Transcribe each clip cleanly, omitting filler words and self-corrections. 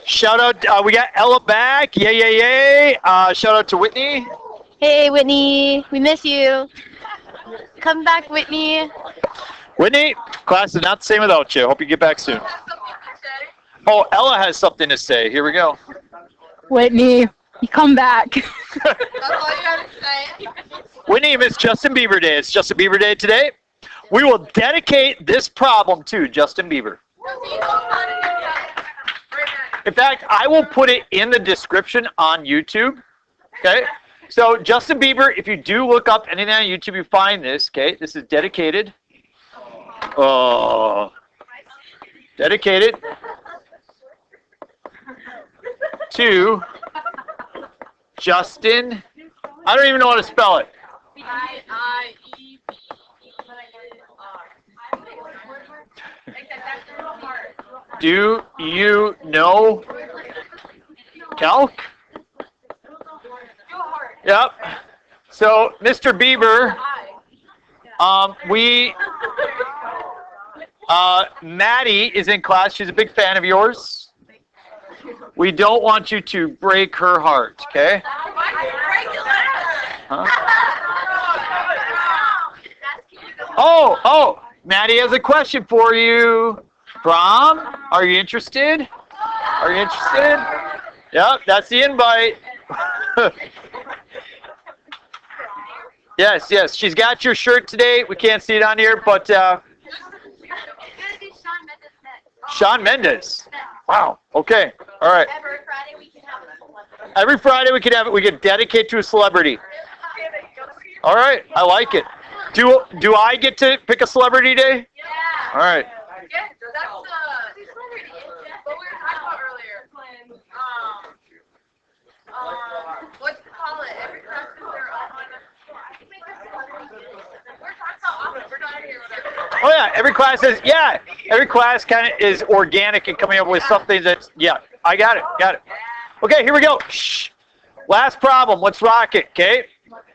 Shout out, we got Ella back. Yay, yay, yay. Shout out to Whitney. Hey, Whitney. We miss you. Come back, Whitney. Whitney, class is not the same without you. Hope you get back soon. Oh, Ella has something to say. Here we go. Whitney, you come back. That's all you gotta say. Whitney, it's Justin Bieber Day. It's Justin Bieber Day today. We will dedicate this problem to Justin Bieber. In fact, I will put it in the description on YouTube. Okay? So, Justin Bieber, if you do look up anything on YouTube, you find this. Okay? This is dedicated. Dedicated to Justin. I don't even know how to spell it. Do you know calc? Yep. So, Mr. Bieber, Maddie is in class. She's a big fan of yours. We don't want you to break her heart, okay? Huh? Oh, Maddie has a question for you. Prom, are you interested? Are you interested? Yep, that's the invite. Yes, she's got your shirt today. We can't see it on here, but Shawn Mendes. Wow. Okay. All right. Every Friday we can have a celebrity. Every Friday we can have it. We can dedicate to a celebrity. All right. I like it. Do I get to pick a celebrity day? Yeah. All right. Yeah, that's what we were talking about earlier. What to call it? Every class is their own. We're talking about office. We're not here. Oh yeah. Every class kind of is organic and coming up with something that's I got it. Okay, here we go. Shh. Last problem. Let's rock it. Okay.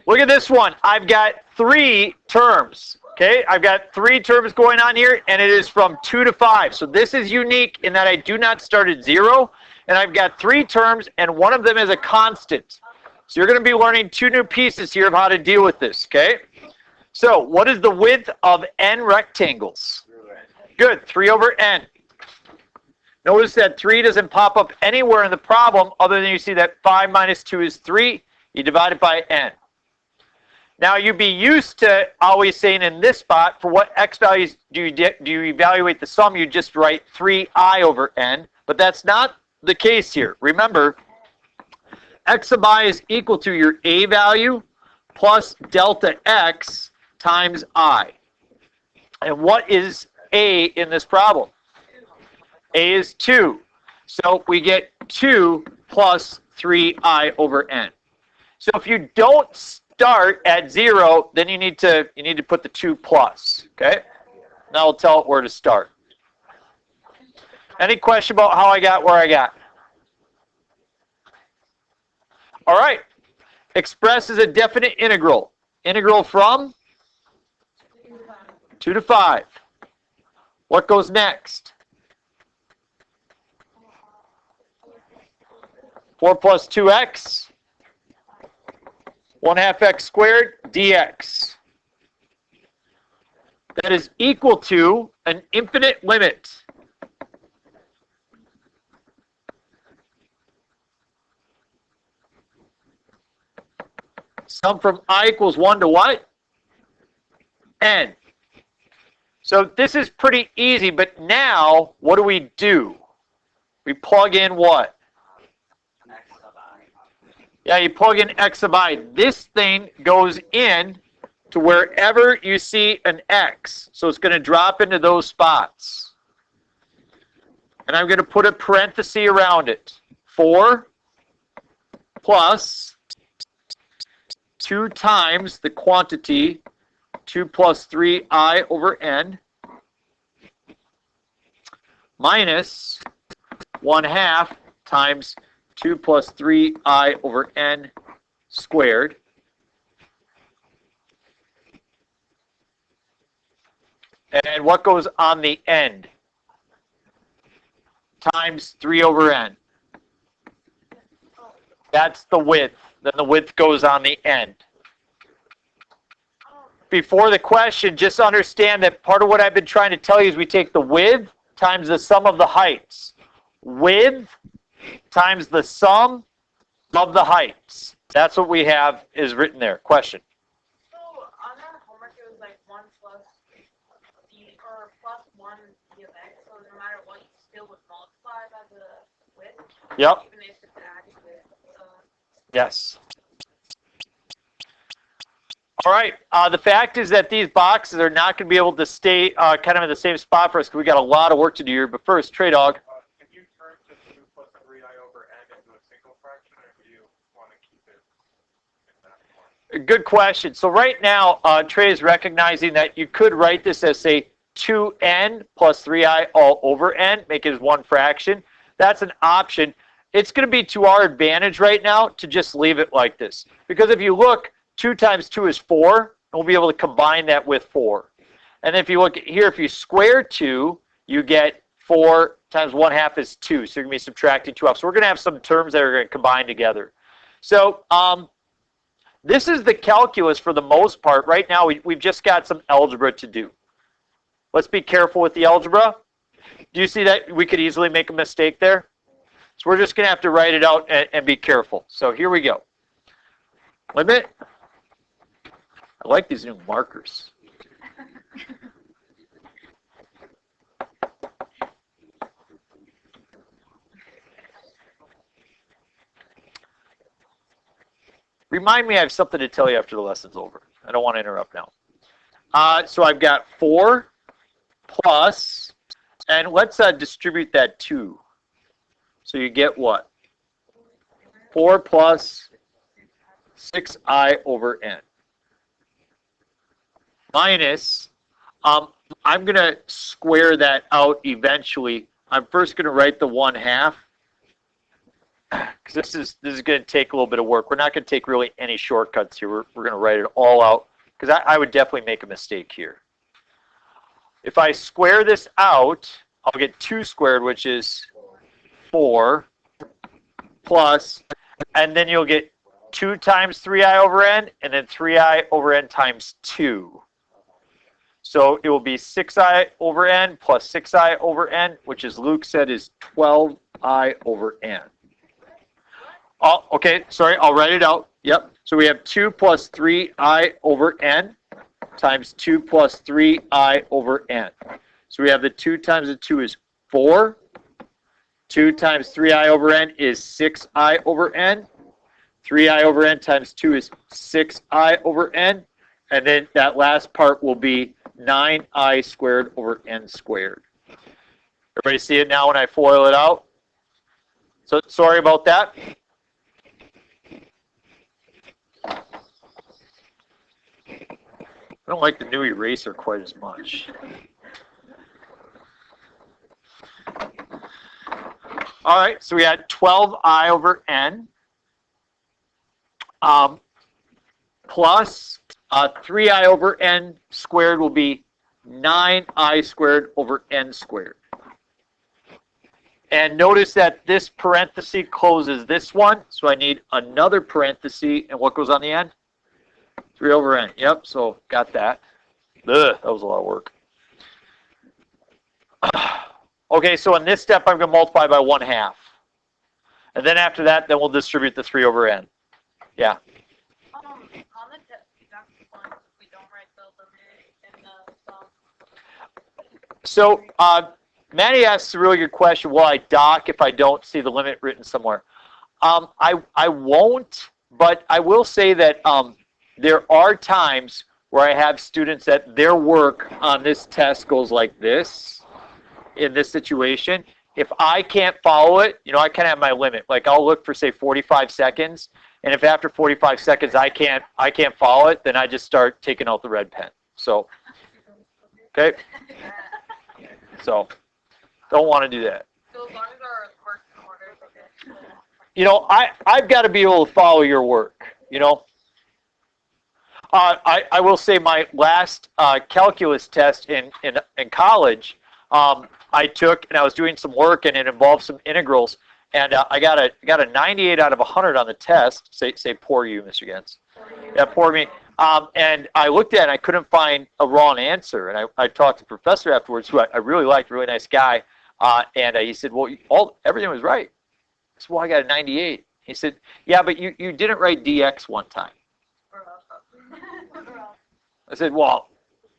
Look at this one. I've got 3 terms. Okay, I've got 3 terms going on here, and it is from 2 to 5. So this is unique in that I do not start at 0, and I've got 3 terms, and one of them is a constant. So you're going to be learning 2 new pieces here of how to deal with this, okay? So what is the width of n rectangles? Good, 3 over n. Notice that 3 doesn't pop up anywhere in the problem other than you see that 5 minus 2 is 3. You divide it by n. Now, you'd be used to always saying in this spot, for what x values do you evaluate the sum, you just write 3I over n, but that's not the case here. Remember, x sub I is equal to your a value plus delta x times I. And what is a in this problem? A is 2. So we get 2 plus 3I over n. So if you don't start at 0, then you need to put the 2 plus, okay? Now I'll tell it where to start. Any question about how I got where I got? All right. Express as a definite integral. Integral from 2 to 5. What goes next? 4 plus 2x. 1/2 x squared dx. That is equal to an infinite limit. Sum from I equals 1 to what? N. So this is pretty easy, but now what do? We plug in what? Yeah, you plug in x sub I. This thing goes in to wherever you see an x. So it's going to drop into those spots. And I'm going to put a parenthesis around it. 4 plus 2 times the quantity 2 plus 3I over n minus 1/2 times 2 plus 3I over n squared and what goes on the end? Times 3 over n. That's the width. Then the width goes on the end. Before the question, just understand that part of what I've been trying to tell you is we take the width times the sum of the heights. Width times the sum of the heights. That's what we have is written there. Question. So on that homework, it was like 1 plus d or plus 1 d of x. So no matter what, you still would multiply by the width. Yep. Even if it's added with. Yes. All right. The fact is that these boxes are not going to be able to stay kind of in the same spot for us because we got a lot of work to do here. But first, Trey Dog. Can you turn to 2 plus 3i over n into a single fraction, or do you want to keep it in that form? Good question. So right now, Trey is recognizing that you could write this as, say, 2n plus 3i all over n, make it as one fraction. That's an option. It's going to be to our advantage right now to just leave it like this. Because if you look, 2 times 2 is 4, and we'll be able to combine that with 4. And if you look here, if you square 2, you get 4 times 1/2 is 2. So you're going to be subtracting 2 off. So we're going to have some terms that are going to combine together. So this is the calculus for the most part. Right now, we've just got some algebra to do. Let's be careful with the algebra. Do you see that we could easily make a mistake there? So we're just going to have to write it out and be careful. So here we go. Limit. I like these new markers. Remind me I have something to tell you after the lesson's over. I don't want to interrupt now. So I've got 4 plus, and let's distribute that 2. So you get what? 4 plus 6i over n. Minus, I'm going to square that out eventually. I'm first going to write the 1/2. Because this is going to take a little bit of work. We're not going to take really any shortcuts here. We're going to write it all out. Because I would definitely make a mistake here. If I square this out, I'll get 2 squared, which is 4, plus, and then you'll get 2 times 3i over n, and then 3i over n times 2. So it will be 6i over n plus 6i over n, which as Luke said is 12i over n. Oh, okay, sorry, I'll write it out. Yep. So we have 2 plus 3i over n times 2 plus 3i over n. So we have the 2 times the 2 is 4. 2 times 3i over n is 6i over n. 3i over n times 2 is 6i over n. And then that last part will be 9i squared over n squared. Everybody see it now when I FOIL it out? So sorry about that. I don't like the new eraser quite as much. All right, so we had 12i over n plus 3i over n squared will be 9i squared over n squared. And notice that this parenthesis closes this one, so I need another parenthesis, and what goes on the end? 3 over n. Yep, so got that. Ugh, that was a lot of work. Okay, so in this step, I'm going to multiply by 1/2. And then after that, then we'll distribute the 3 over n. Yeah. On the test, that's one we don't write the limit and the sum. So Manny asks a really good question. Will I dock if I don't see the limit written somewhere? I won't, but I will say that there are times where I have students that their work on this test goes like this in this situation. If I can't follow it, I kind of have my limit. Like I'll look for say 45 seconds, and if after 45 seconds I can't follow it, then I just start taking out the red pen. So, okay. So, don't want to do that. So as long as our work's in order, okay. I've got to be able to follow your work. I will say my last calculus test in college, I took and I was doing some work and it involved some integrals. And I got a 98 out of 100 on the test. Say poor you, Mr. Gens. Yeah, poor me. And I looked at it and I couldn't find a wrong answer. And I talked to the professor afterwards, who I really liked, really nice guy. And he said, well, everything was right. I said, well, I got a 98. He said, yeah, but you didn't write dx one time. I said, well,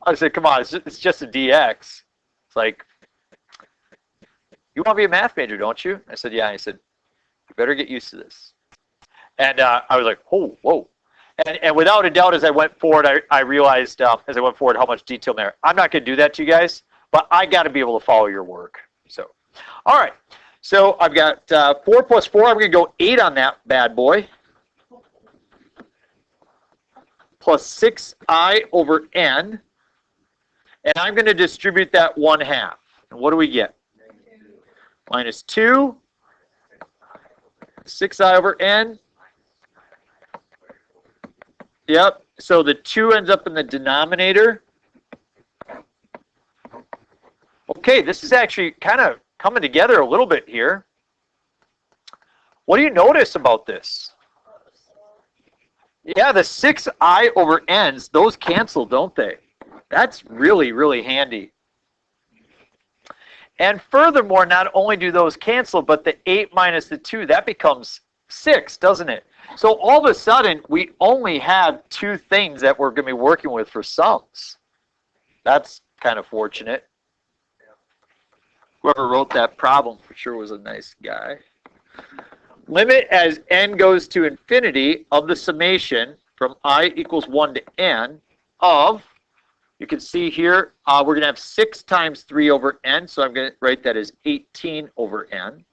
come on, it's just a dx. It's like, you want to be a math major, don't you? I said, yeah. He said, you better get used to this. And I was like, oh, whoa. And without a doubt, as I went forward, I realized as I went forward how much detail there. I'm not going to do that to you guys, but I got to be able to follow your work. So, all right. So I've got 4 plus 4. I'm going to go 8 on that bad boy. Plus 6i over n. And I'm going to distribute that 1/2. And what do we get? Minus 2. 6i over n. Yep. So the 2 ends up in the denominator. Okay, this is actually kind of coming together a little bit here. What do you notice about this? Yeah, the 6i over n's, those cancel, don't they? That's really, really handy. And furthermore, not only do those cancel, but the 8 minus the 2, that becomes 6, doesn't it? So all of a sudden, we only have 2 things that we're going to be working with for sums. That's kind of fortunate. Whoever wrote that problem for sure was a nice guy. Limit as n goes to infinity of the summation from I equals 1 to n of, you can see here, we're going to have 6 times 3 over n, so I'm going to write that as 18 over n.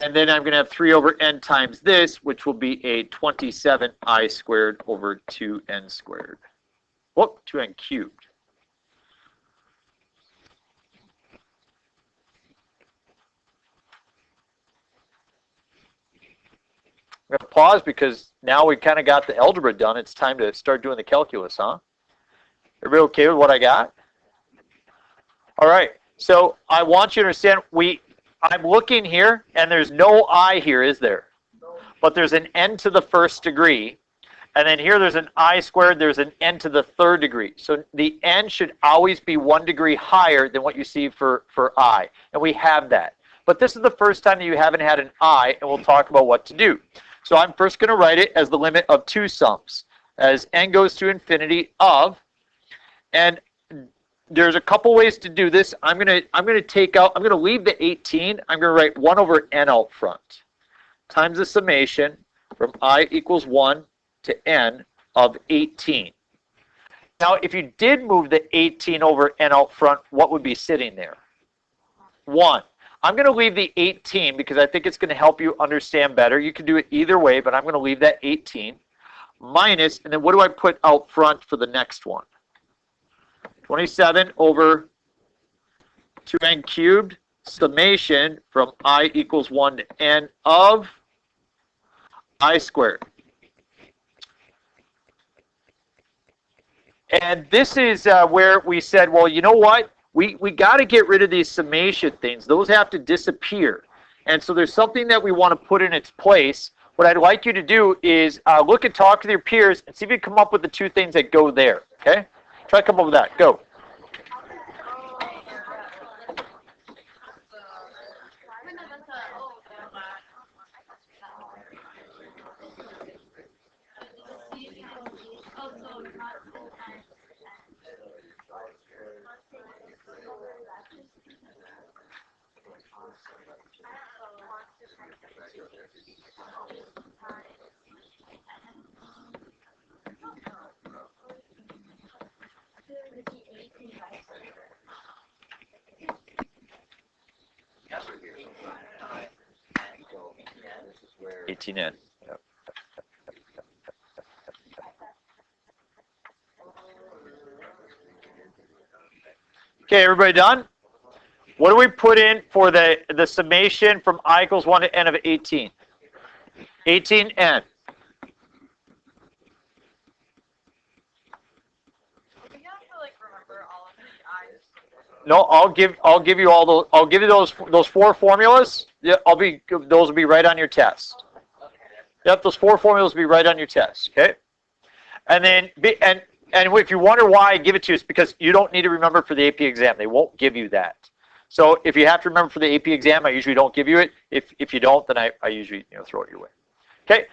And then I'm going to have 3 over n times this, which will be a 27i squared over 2n squared. Whoop, 2n cubed. I'm going to pause because now we kind of got the algebra done. It's time to start doing the calculus, huh? Everybody okay with what I got? All right. So I want you to understand, I'm looking here, and there's no I here, is there? But there's an n to the 1st degree. And then here there's an I squared, there's an n to the 3rd degree. So the n should always be 1 degree higher than what you see for I. And we have that. But this is the first time that you haven't had an I, and we'll talk about what to do. So I'm first going to write it as the limit of 2 sums, as n goes to infinity of, and there's a couple ways to do this. I'm going to leave the 18. I'm going to write 1 over n out front, times the summation from I equals 1 to n of 18. Now, if you did move the 18 over n out front, what would be sitting there? 1. I'm going to leave the 18 because I think it's going to help you understand better. You can do it either way, but I'm going to leave that 18 minus, and then what do I put out front for the next one? 27 over 2n cubed summation from I equals 1 to n of I squared. And this is where we said, well, you know what? We got to get rid of these summation things. Those have to disappear. And so there's something that we want to put in its place. What I'd like you to do is look and talk to your peers and see if you can come up with the 2 things that go there. Okay? Try to come up with that. Go. N. Yep. Okay, everybody done? What do we put in for the summation from I equals 1 to n of 18? 18n. We have to like remember all of the I's. No, I'll give you all those. I'll give you those four formulas. Yeah, those will be right on your test. Yep, those four formulas will be right on your test. Okay, and then and if you wonder why I give it to you, it's because you don't need to remember for the AP exam. They won't give you that. So if you have to remember for the AP exam, I usually don't give you it. If you don't, then I usually throw it your way. Okay.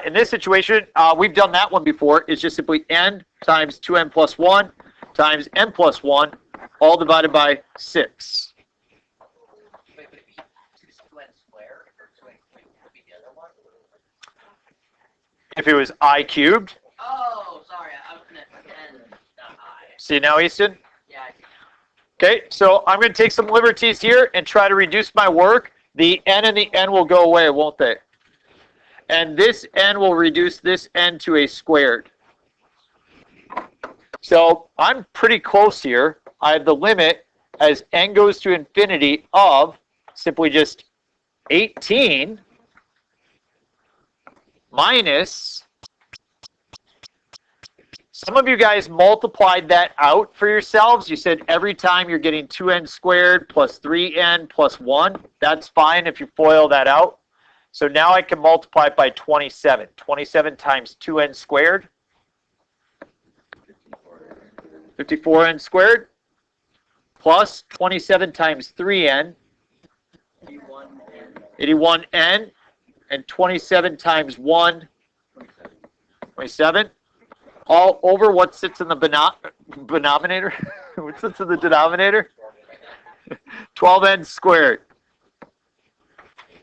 In this situation, we've done that one before. It's just simply n times 2n plus 1 times n plus 1, all divided by 6. Wait, would it be 2n squared or 2n cubed would be the other one? If it was I cubed. Oh, sorry, I was gonna n, not I. See now, Easton? Yeah, I see. Okay, so I'm going to take some liberties here and try to reduce my work. The n and the n will go away, won't they? And this n will reduce this n to a squared. So I'm pretty close here. I have the limit as n goes to infinity of simply just 18 minus, some of you guys multiplied that out for yourselves. You said every time you're getting 2n squared plus 3n plus 1. That's fine if you FOIL that out. So now I can multiply it by 27. 27 times 2n squared. 54n squared. Plus 27 times 3n. 81n. And 27 times 1. 27. All over what sits in the denominator? What sits in the denominator? 12n squared.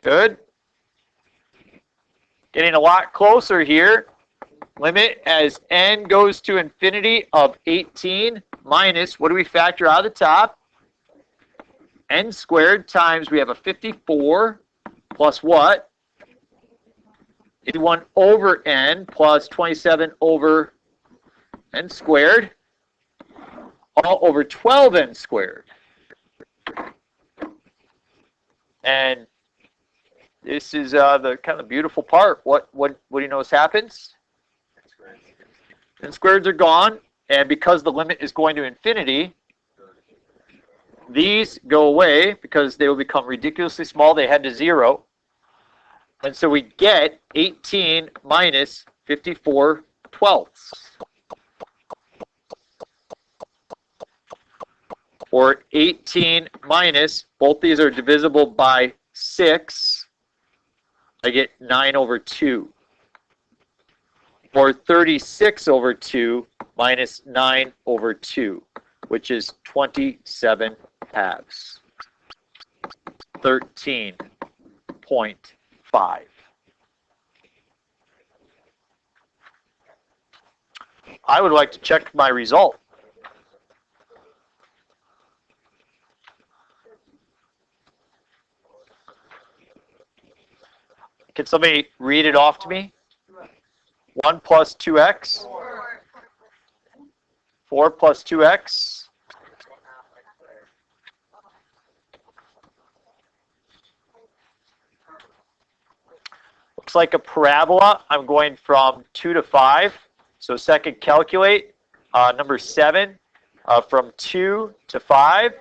Good. Getting a lot closer here. Limit as n goes to infinity of 18 minus, what do we factor out of the top? N squared times, we have a 54 plus what? 81 over n plus 27 over n squared, all over 12n squared. And this is the kind of beautiful part. What do you notice happens? N squareds are gone, and because the limit is going to infinity, these go away because they will become ridiculously small. They head to 0. And so we get 18 minus 54 twelfths. Or 18 minus, both these are divisible by 6. I get 9 over 2. Or 36 over 2 minus 9 over 2, which is 27 halves. 13.5. I would like to check my result. Can somebody read it off to me? 1 plus 2x. 4 plus 2x. Looks like a parabola. I'm going from 2 to 5. So second, calculate. Number 7, from 2 to 5.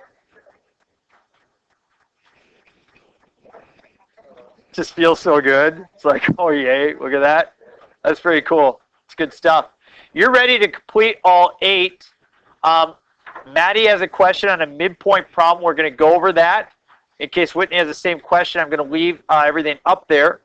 Just feels so good. It's like, oh yay, look at that. That's pretty cool. It's good stuff. You're ready to complete all 8. Maddie has a question on a midpoint problem. We're going to go over that. In case Whitney has the same question, I'm going to leave everything up there.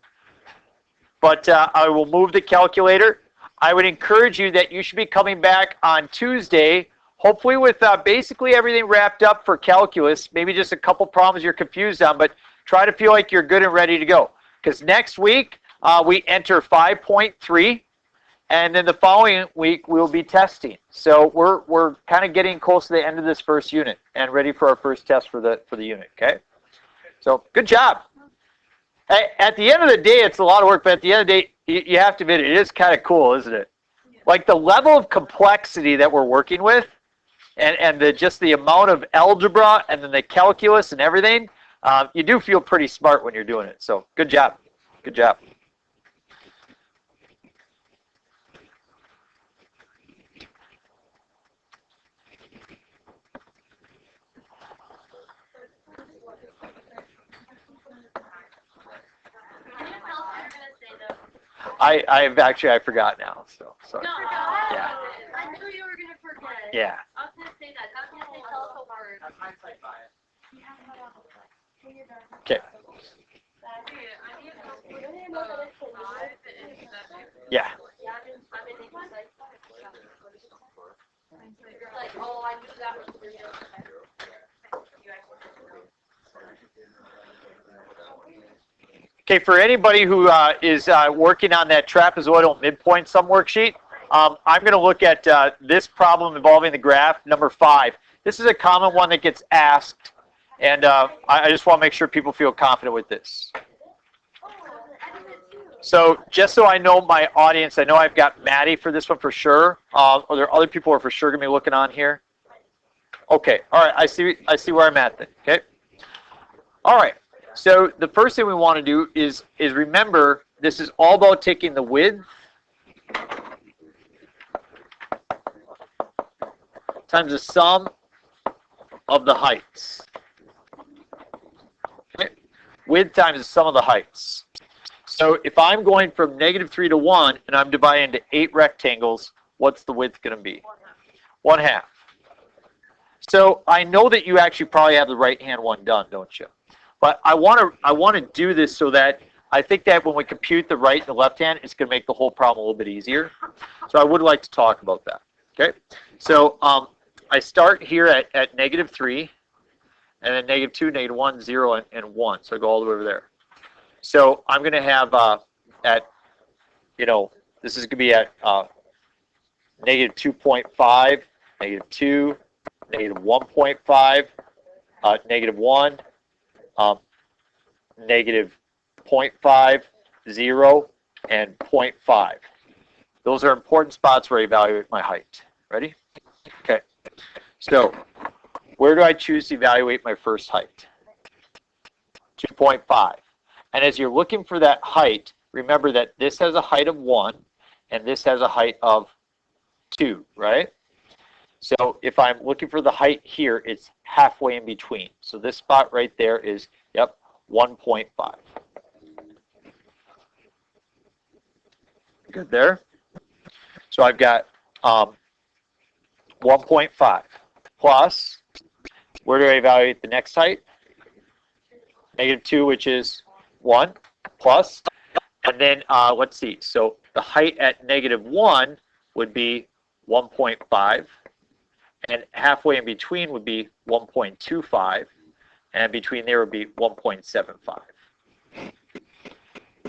But I will move the calculator. I would encourage you that you should be coming back on Tuesday, hopefully with basically everything wrapped up for calculus. Maybe just a couple problems you're confused on, but try to feel like you're good and ready to go. Because next week, we enter 5.3, and then the following week, we'll be testing. So we're kind of getting close to the end of this first unit and ready for our first test for the unit, okay? So good job. At the end of the day, it's a lot of work, but at the end of the day, you have to admit it is kind of cool, isn't it? Like the level of complexity that we're working with and just the amount of algebra and then the calculus and everything, you do feel pretty smart when you're doing it. So good job. Good job. I forgot now. So sorry. No. Yeah. I knew you were gonna forget. Yeah. I was gonna say that. I was gonna say telephone word. That's hindsight bias. Okay. Yeah. Like, oh, I knew that was for you. Okay, for anybody who is working on that trapezoidal midpoint sum worksheet, I'm going to look at this problem involving the graph, number 5. This is a common one that gets asked, and I just want to make sure people feel confident with this. So just so I know my audience, I know I've got Maddie for this one for sure. Are there other people who are for sure going to be looking on here? Okay, all right, I see where I'm at then, okay? All right. So the first thing we want to do is remember this is all about taking the width times the sum of the heights. Okay? Width times the sum of the heights. So if I'm going from -3 to 1 and I'm dividing into 8 rectangles, what's the width going to be? 1/2. So I know that you actually probably have the right-hand one done, don't you? But I want to do this so that I think that when we compute the right and the left hand, it's going to make the whole problem a little bit easier. So I would like to talk about that. Okay. So I start here at -3, and then -2, -1, 0, and 1. So I go all the way over there. So I'm going to have this is going to be at -2.5, -2, -1.5, -1. -0.5, 0, and 0.5. Those are important spots where I evaluate my height. Ready? Okay. So where do I choose to evaluate my first height? 2.5. And as you're looking for that height, remember that this has a height of 1 and this has a height of 2, right? So if I'm looking for the height here, it's halfway in between. So this spot right there is, 1.5. Good there. So I've got 1.5 plus, where do I evaluate the next height? -2, which is 1 plus. And then let's see. So the height at -1 would be 1.5. And halfway in between would be 1.25. And between there would be 1.75.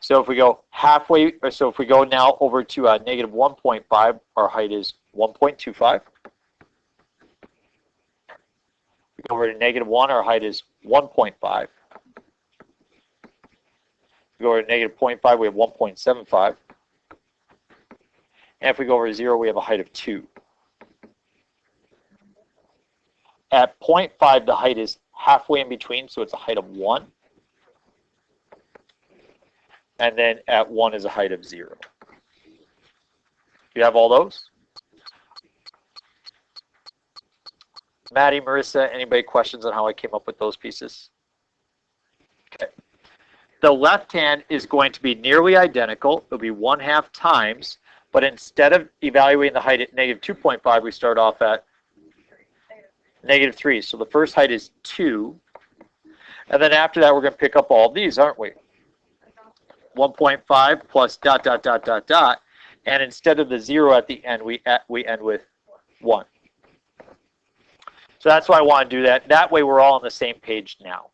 So if we go halfway, or so if we go now over to -1.5, our height is 1.25. We go over to -1, our height is 1.5. We go over to -0.5, we have 1.75. And if we go over to 0, we have a height of 2. At 0.5, the height is halfway in between, so it's a height of 1. And then at 1 is a height of 0. You have all those? Maddie, Marissa, anybody questions on how I came up with those pieces? Okay. The left hand is going to be nearly identical. It'll be 1/2 times, but instead of evaluating the height at -2.5, we start off at -3. So the first height is 2. And then after that, we're going to pick up all these, aren't we? 1.5 plus ... And instead of the 0 at the end, we end with 1. So that's why I want to do that. That way we're all on the same page now.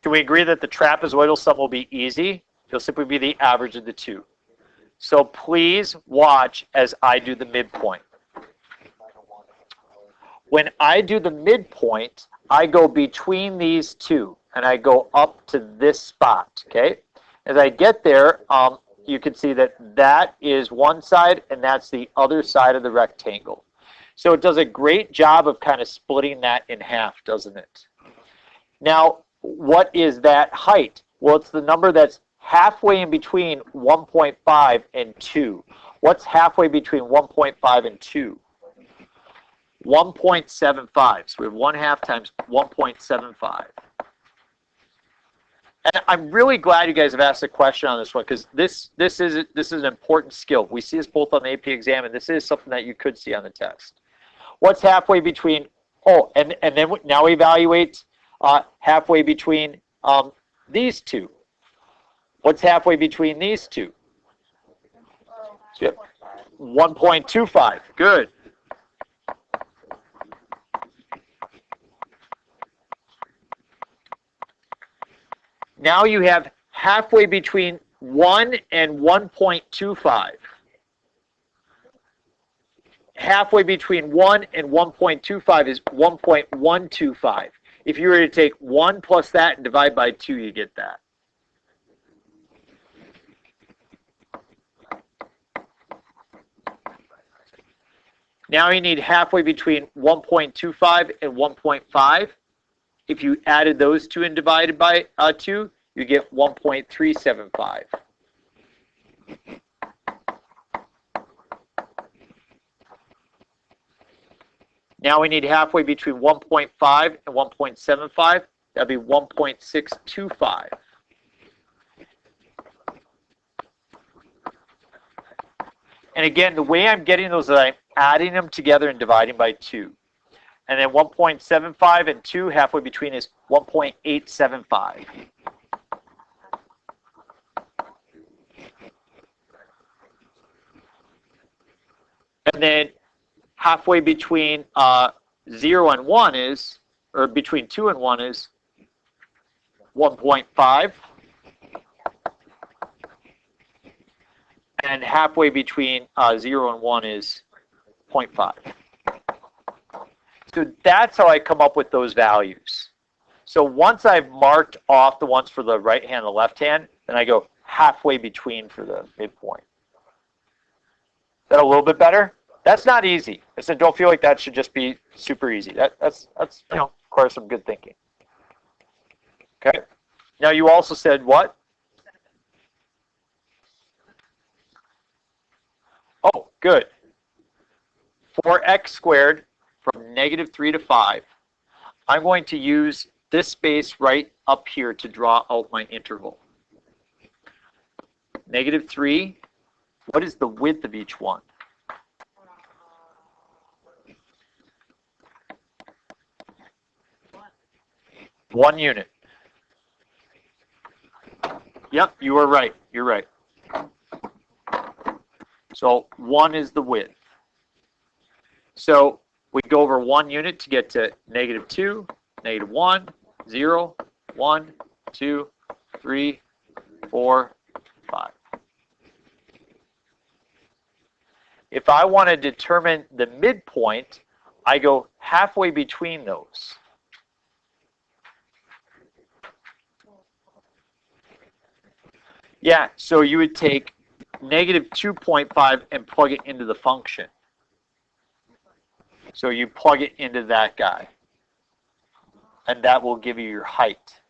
Can we agree that the trapezoidal sum will be easy? It'll simply be the average of the two. So please watch as I do the midpoint. When I do the midpoint, I go between these two, and I go up to this spot, okay? As I get there, you can see that that is one side, and that's the other side of the rectangle. So it does a great job of kind of splitting that in half, doesn't it? Now, what is that height? Well, it's the number that's halfway in between 1.5 and 2. What's halfway between 1.5 and 2? 1.75. So we have 1/2 times 1.75. And I'm really glad you guys have asked a question on this one because this is an important skill. We see this both on the AP exam, and this is something that you could see on the test. What's halfway between? Oh, and then now we evaluate halfway between these two. What's halfway between these two? Yep. 1.25. Good. Now you have halfway between 1 and 1.25. Halfway between 1 and 1.25 is 1.125. If you were to take 1 plus that and divide by 2, you get that. Now you need halfway between 1.25 and 1.5. If you added those two and divided by 2, you get 1.375. Now we need halfway between 1.5 and 1.75. That'd be 1.625. And again, the way I'm getting those is I'm adding them together and dividing by 2. And then 1.75 and 2 halfway between is 1.875. And then halfway between 0 and 1 is, or between 2 and 1 is 1.5. And halfway between 0 and 1 is 0.5. So that's how I come up with those values. So once I've marked off the ones for the right hand and the left hand, then I go halfway between for the midpoint. Is that a little bit better? That's not easy. I said don't feel like that should just be super easy. That's requires some good thinking. Okay. Now you also said what? Oh, good. For x squared from -3 to 5, I'm going to use this space right up here to draw out my interval. -3, what is the width of each one? One unit. Yep, you are right. You're right. So 1 is the width. So we go over 1 unit to get to -2, -1, 0, 1, 2, 3, 4, 5. If I want to determine the midpoint, I go halfway between those. Yeah, so you would take -2.5 and plug it into the function. So you plug it into that guy. And that will give you your height.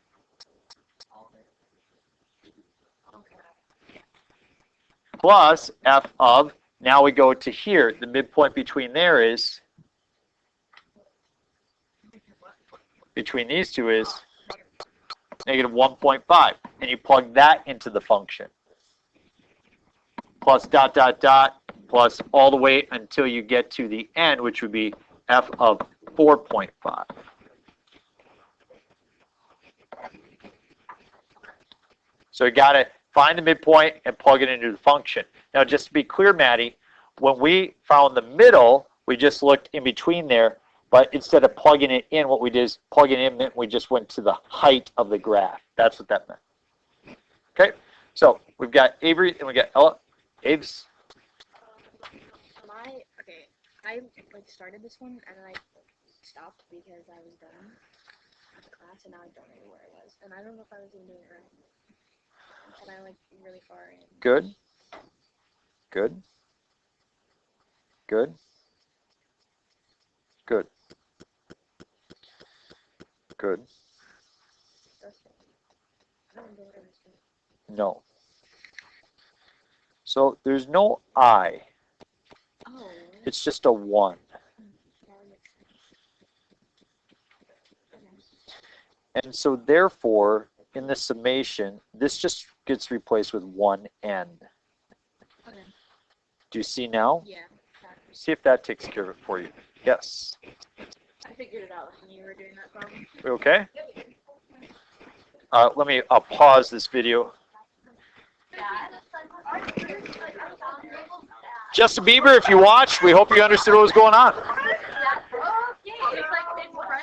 Plus f of, now we go to here. The midpoint between there is, between these two is -1.5. And you plug that into the function. Plus ... plus all the way until you get to the end, which would be f of 4.5. So you got to find the midpoint and plug it into the function. Now, just to be clear, Maddie, when we found the middle, we just looked in between there, but instead of plugging it in, what we did is plugging it in meant we just went to the height of the graph. That's what that meant. Okay, so we've got Avery and we got Ella. Aves? I started this one and then I stopped because I was done with the class and now I don't know where I was. And I don't know if I was even doing it right. And I really far in. Good. Good. Good. Good. Good. No. So there's no I. Oh. It's just a 1. And so therefore, in the summation, this just gets replaced with 1n. Okay. Do you see now? Yeah. See if that takes care of it for you. Yes. I figured it out when you were doing that problem. Okay. Let me pause this video. Justin Bieber, if you watched, we hope you understood what was going on.